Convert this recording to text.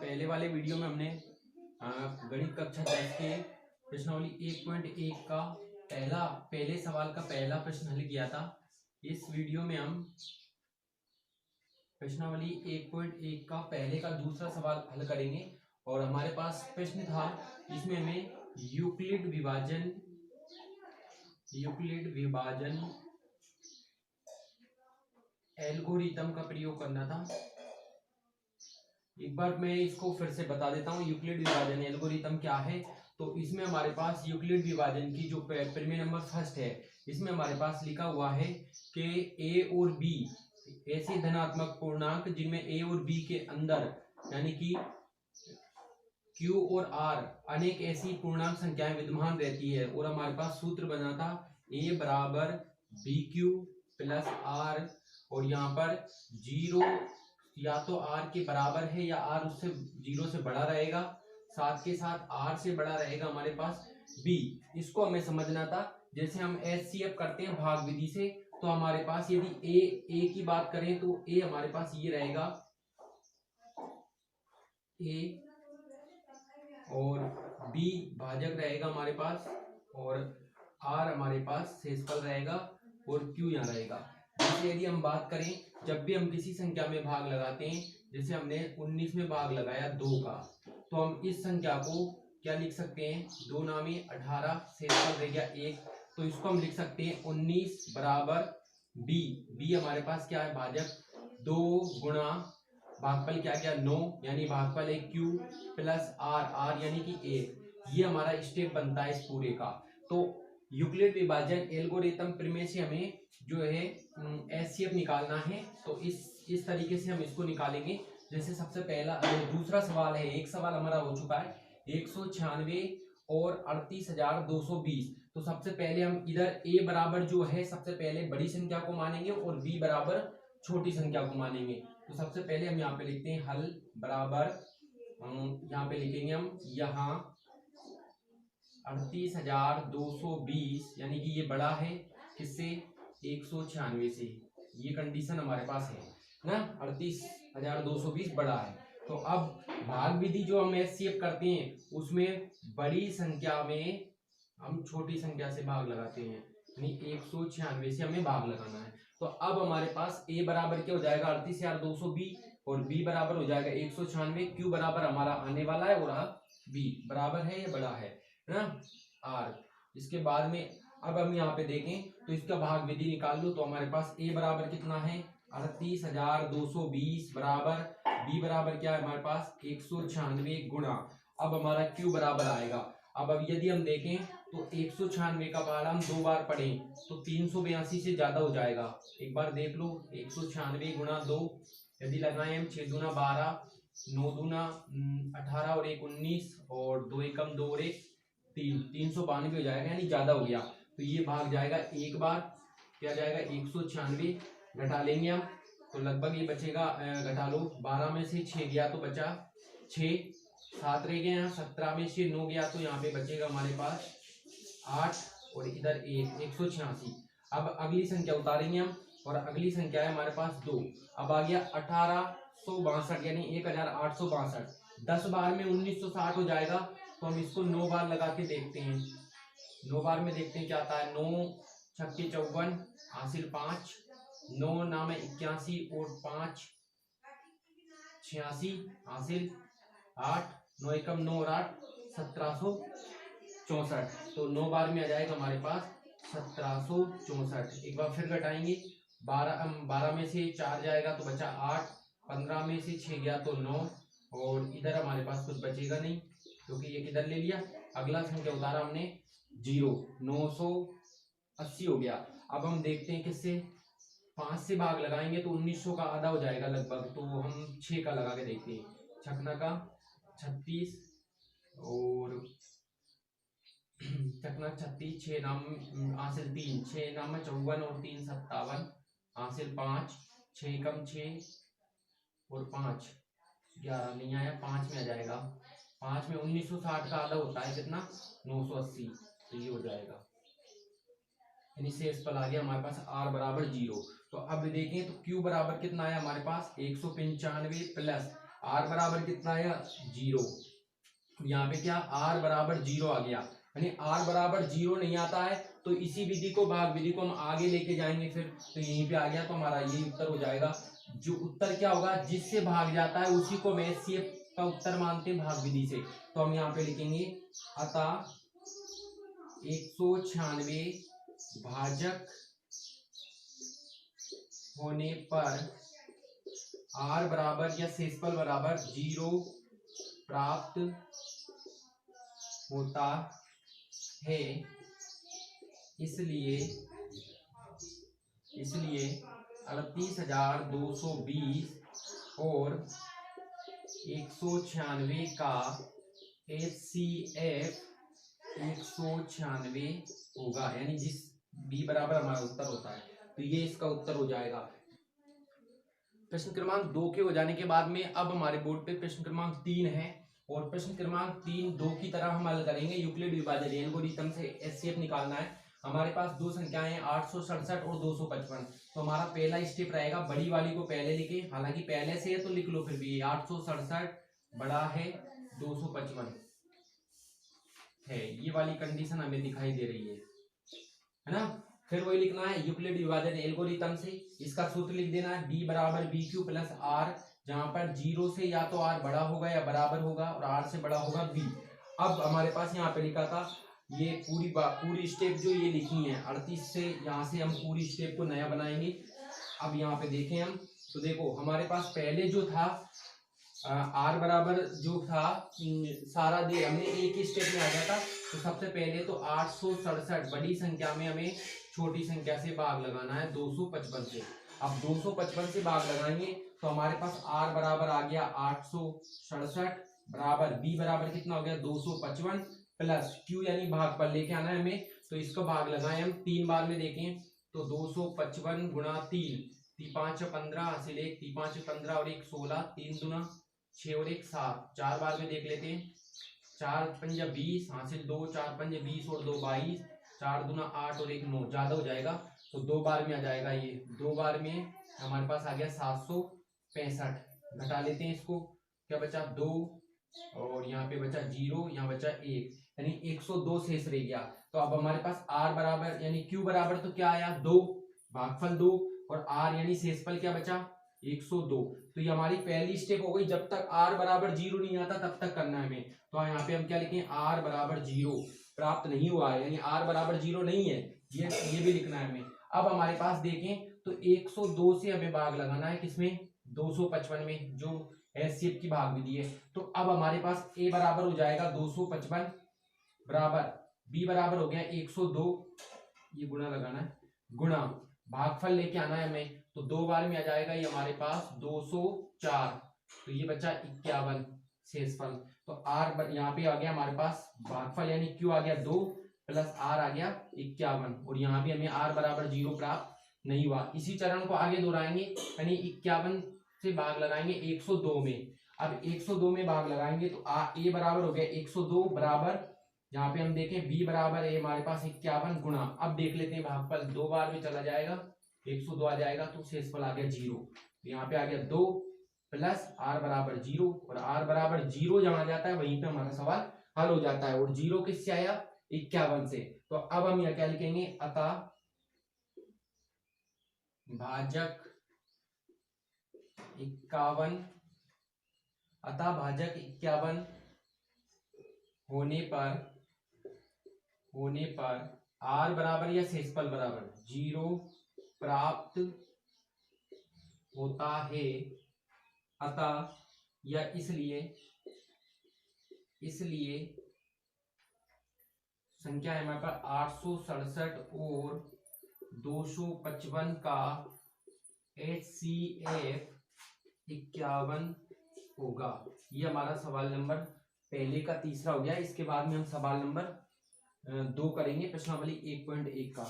पहले वाले वीडियो में हमने गणित कक्षा 10 के प्रश्नावली 1.1 का पहले सवाल का पहला प्रश्न हल किया था। इस वीडियो में हम प्रश्नावली 1.1 का पहले का दूसरा सवाल हल करेंगे और हमारे पास प्रश्न था, इसमें हमें यूक्लिड विभाजन एल्गोरिथम का प्रयोग करना था। एक बार मैं इसको फिर से बता देता हूँ, यूक्लिड विभाजन एल्गोरिथम क्या है। तो इसमें हमारे पास यूक्लिड विभाजन की जो पहले नंबर फर्स्ट है, इसमें हमारे पास लिखा हुआ है कि ए और बी ऐसे धनात्मक पूर्णांक जिनमें ए और बी के अंदर यानी कि क्यू और आर अनेक ऐसी पूर्णांक संख्याएं विद्यमान रहती है, और हमारे पास सूत्र बना था ए बराबर बी क्यू प्लस आर, और यहाँ पर जीरो या तो आर के बराबर है या आर उससे जीरो से बड़ा रहेगा, साथ के साथ आर से बड़ा रहेगा हमारे पास बी। इसको हमें समझना था। जैसे हम एचसीएफ करते हैं भाग विधि से, तो हमारे पास यदि ए की बात करें तो ए हमारे पास ये रहेगा ए, और बी भाजक रहेगा हमारे पास, और आर हमारे पास शेषफल रहेगा, और क्यू यहाँ रहेगा। जैसे यदि हम बात करें, जब भी हम किसी संख्या में भाग लगाते हैं, जैसे हमने 19 में भाग लगाया 2 का, तो हम इस संख्या को क्या लिख सकते हैं, 2 नामी 18 शेषफल रह गया 1, तो इसको हम लिख सकते हैं 19 बराबर बी। बी हमारे पास क्या है, भाजक 2 गुणा भागफल क्या क्या 9, यानी भागफल है क्यू प्लस आर यानी कि 1। ये हमारा स्टेप बनता है इस पूरे का। तो यूक्लिड विभाजन एल्गोरिथम प्रमेय से हमें जो है एचसीएफ निकालना है। तो इस तरीके से हम इसको निकालेंगे। जैसे सबसे पहला दूसरा सवाल है, एक सवाल हमारा हो चुका है 196 और 38,220। तो सबसे पहले हम इधर ए बराबर जो है सबसे पहले बड़ी संख्या को मानेंगे और बी बराबर छोटी संख्या को मानेंगे। तो सबसे पहले हम यहाँ पे लिखते हैं हल बराबर, यहाँ पे लिखेंगे हम यहाँ 38,220, यानी कि ये बड़ा है किससे, 196 से। ये कंडीशन हमारे पास है ना, 38,220 बड़ा है। तो अब भाग विधि जो हम एचसीएफ करते हैं उसमें बड़ी संख्या में हम छोटी संख्या से भाग लगाते हैं, यानी 196 से हमें भाग लगाना है। तो अब हमारे पास ए बराबर क्या हो जाएगा 38,220, और बी बराबर हो जाएगा 196, क्यू बराबर हमारा आने वाला है, और बी बराबर है या बड़ा है ना आर। इसके बाद में अब हम यहाँ पे देखें तो इसका भाग विधि निकाल लो, तो हमारे पास ए बराबर कितना है 38,220 बराबर बी बराबर क्या है हमारे पास 196 गुणा, अब हमारा क्यू बराबर आएगा। अब यदि हम देखें तो 196 का मान हम 2 बार पढ़ें तो 382 से ज्यादा हो जाएगा। एक बार देख लो, 196 गुणा 2, यदि लगाए हम 6 दूना 12, 9 दूना 18 और 1 19, और 2 एकम 2 और 1 3, 392 हो जाएगा, यानी ज्यादा हो गया। तो ये भाग जाएगा एक बार, क्या जाएगा 196 घटा लेंगे हम, तो लगभग ये बचेगा, घटा लो 12 में से 6 गया तो बचा 6, 7 रह गए यहाँ, 17 में से 9 गया तो यहाँ पे बचेगा हमारे पास 8, और इधर 186। अब अगली संख्या उतारेंगे हम, और अगली संख्या है हमारे पास 2। अब आ गया 1862, यानी 1862, 10 बार में 1960 हो जाएगा। तो हम इसको 9 बार लगा के देखते हैं, 9 बार में देखते हैं क्या आता है, 9 छक्के 54 हासिल 5, 9 नाम 81 और 5 86 हासिल 8, 9 एकम 9 और 8 1764। तो 9 बार में आ जाएगा हमारे पास 1764। एक बार फिर घटाएंगे, 12 में से 4 जाएगा तो बचा 8, 15 में से 6 गया तो 9, और इधर हमारे पास कुछ बचेगा नहीं क्योंकि ये किधर ले लिया, अगला संख्या उतारा हमने 0, 980 हो गया। अब हम देखते हैं किससे, 5 से भाग लगाएंगे तो 1900 का आधा हो जाएगा लगभग, तो हम 6 का लगा के देखते हैं, छकना का 36 और चकना 36, 6 नाम हासिल 3, 6 नाम 54 और 3 57 हासिल 5, 6 कम 6 और 5 11 नहीं आया, 5 में आ जाएगा, 5 में 1960 का आधा होता है कितना 980, तो ये हो जाएगा, यानी शेषफल आ गया हमारे पास r बराबर 0। तो अब देखें तो q बराबर कितना है हमारे पास 195 प्लस आर बराबर कितना आया 0। यहाँ पे क्या आर बराबर 0 आ गया, यानी आर बराबर 0 नहीं आता है तो इसी विधि को भाग विधि को हम आगे लेके जाएंगे फिर, तो यहीं पे आ गया तो हमारा यही उत्तर हो जाएगा। जो उत्तर क्या होगा, जिससे भाग जाता है उसी को हम एचसीएफ का उत्तर मानते हैं भाग विधि से। तो हम यहाँ पे लिखेंगे अतः 196 भाजक होने पर आर बराबर या शेषफल बराबर 0 प्राप्त होता है, इसलिए 38,220 और 196 का HCF 196 होगा, यानी जिस बी बराबर हमारा उत्तर होता है, तो ये इसका उत्तर हो जाएगा। प्रश्न क्रमांक 2 के हो जाने के बाद में अब हमारे बोर्ड पे प्रश्न क्रमांक 3 है, और प्रश्न क्रमांक 3 2 की तरह हम हल करेंगे। यूक्लिड विभाजन एल्गोरिथम से एचसीएफ निकालना है। हमारे पास दो संख्याएं हैं 867 और 255। तो हमारा पहला स्टेप रहेगा, बड़ी वाली को पहले लिखे, हालांकि पहले से है तो लिख लो फिर भी, 867 बड़ा है 255 है, ये वाली कंडीशन हमें दिखाई दे रही है ना। फिर वही लिखना है यूक्लिड विभाजन एल्गोरिथम से, इसका सूत्र लिख देना है बी बराबर बी क्यू प्लस आर, जहां पर 0 से या तो आर बड़ा होगा या बराबर होगा और आर से बड़ा होगा बी। अब हमारे पास यहाँ पे लिखा था ये पूरी स्टेप जो ये लिखी है 38 से, यहाँ से हम पूरी स्टेप को नया बनाएंगे। अब यहाँ पे देखें हम, तो देखो हमारे पास पहले जो था आर बराबर जो था सारा दे हमने एक ही स्टेप में आ गया था। तो सबसे पहले तो 867 बड़ी संख्या में हमें छोटी संख्या से भाग लगाना है 255 से। अब 255 से भाग लगाएंगे तो हमारे पास आर बराबर आ गया 867 बराबर बी बराबर कितना हो गया 255 प्लस क्यू यानी भाग पर लेके आना है हमें, तो इसका भाग लगाए हम 3 बार में देखें तो 255 गुणा 3, 5 15 हासिल 1, 5 15 और 1 16, 3 दूना 6 और 1 7, 4 बार में देख लेते हैं, 4 पंजा 20 हासिल 2, 4 पंजे 20 और 2 22, 4 दूना 8 और 1 9, ज्यादा हो जाएगा तो 2 बार में आ जाएगा। ये 2 बार में हमारे पास आ गया 765, घटा लेते हैं इसको, क्या बचा 2 और यहाँ पे बचा 0, यहाँ बचा 1, यानी 102 शेष रह गया। तो अब हमारे पास आर बराबर यानी क्यू बराबर तो क्या आया 2, भागफल 2, और आर यानी शेषफल क्या बचा 102। तो ये हमारी पहली स्टेप हो गई, जब तक आर बराबर 0 नहीं आता तब तक करना है हमें। तो यहाँ पे हम क्या लिखें आर बराबर 0 प्राप्त नहीं हुआ है, यानी आर बराबर 0 नहीं है, ये भी लिखना है हमें। अब हमारे पास देखें तो 102 से हमें भाग लगाना है किसमें 255 में, जो एचसीएफ की भाग विधि है। तो अब हमारे पास ए बराबर हो जाएगा 255 बराबर बी बराबर हो गया 102, ये गुणा लगाना है, गुणा भागफल लेके आना है हमें, तो 2 बार में आ जाएगा ये हमारे पास 204, तो ये बचा 51 शेषफल। तो आर यहाँ पे आ गया हमारे पास भागफल यानी क्यू आ गया 2 प्लस आर आ गया 51, और यहाँ भी हमें आर बराबर 0 प्राप्त नहीं हुआ। इसी चरण को आगे दोहराएंगे, यानी 51 से भाग लगाएंगे 102 में। अब 102 में भाग लगाएंगे तो ए बराबर हो गया 102 बराबर, यहाँ पे हम देखें बी बराबर है हमारे पास 51 गुणा, अब देख लेते हैं भागफल 2 बार में चला जाएगा 102 आ जाएगा, तो शेषफल आ गया 0। तो यहाँ पे आ गया 2 प्लस आर बराबर 0, और आर बराबर 0 जहाँ जाता है वहीं पे हमारा सवाल हल हो जाता है, और 0 किससे आया 51 से। तो अब हम यह क्या लिखेंगे अतः भाजक 51 होने पर आर बराबर या शेषफल बराबर 0 प्राप्त होता है, अतः या इसलिए संख्या है हमारे पास 867 और 255 का HCF 51 होगा। ये हमारा सवाल नंबर पहले का तीसरा हो गया। इसके बाद में हम सवाल नंबर 2 करेंगे प्रश्नावली 1.1 का।